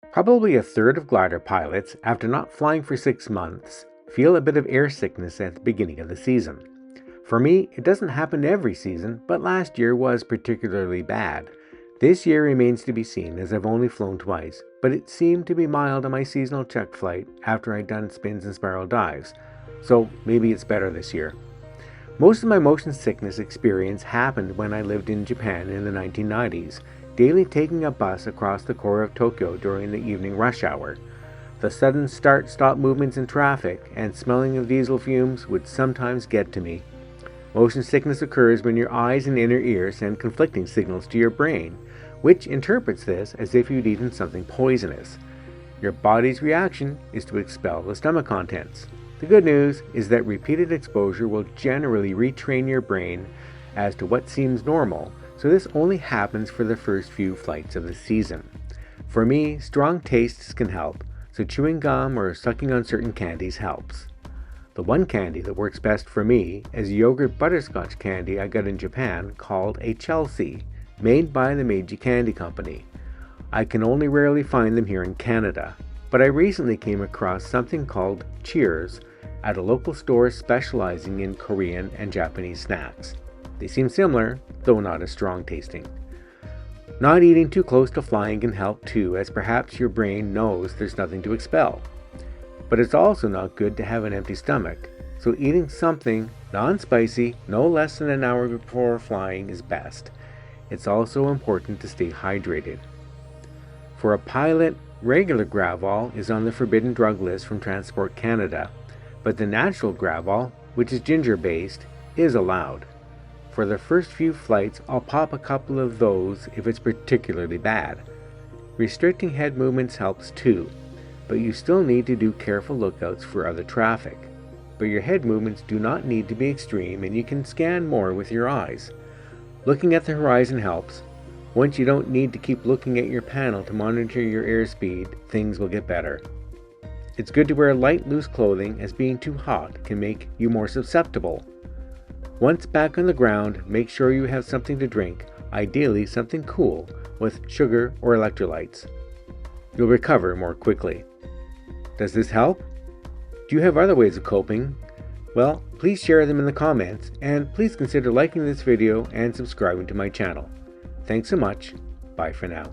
Probably a third of glider pilots, after not flying for 6 months, feel a bit of air sickness at the beginning of the season. For me, it doesn't happen every season, but last year was particularly bad. This year remains to be seen as I've only flown twice, but it seemed to be mild on my seasonal check flight after I'd done spins and spiral dives, so maybe it's better this year. Most of my motion sickness experience happened when I lived in Japan in the 1990s, daily taking a bus across the core of Tokyo during the evening rush hour. The sudden start-stop movements in traffic and smelling of diesel fumes would sometimes get to me. Motion sickness occurs when your eyes and inner ear send conflicting signals to your brain, which interprets this as if you'd eaten something poisonous. Your body's reaction is to expel the stomach contents. The good news is that repeated exposure will generally retrain your brain as to what seems normal, so this only happens for the first few flights of the season. For me, strong tastes can help, so chewing gum or sucking on certain candies helps. The one candy that works best for me is yogurt butterscotch candy I got in Japan called a Chelsea, made by the Meiji Candy Company. I can only rarely find them here in Canada, but I recently came across something called Cheers at a local store specializing in Korean and Japanese snacks. They seem similar, though not as strong tasting. Not eating too close to flying can help too, as perhaps your brain knows there's nothing to expel. But it's also not good to have an empty stomach, so eating something non-spicy no less than an hour before flying is best. It's also important to stay hydrated. For a pilot, regular Gravol is on the forbidden drug list from Transport Canada, but the natural Gravol, which is ginger-based, is allowed. For the first few flights, I'll pop a couple of those if it's particularly bad. Restricting head movements helps too, but you still need to do careful lookouts for other traffic. But your head movements do not need to be extreme, and you can scan more with your eyes. Looking at the horizon helps. Once you don't need to keep looking at your panel to monitor your airspeed, things will get better. It's good to wear light, loose clothing, as being too hot can make you more susceptible. Once back on the ground, make sure you have something to drink, ideally something cool with sugar or electrolytes. You'll recover more quickly. Does this help? Do you have other ways of coping? Well, please share them in the comments, and please consider liking this video and subscribing to my channel. Thanks so much. Bye for now.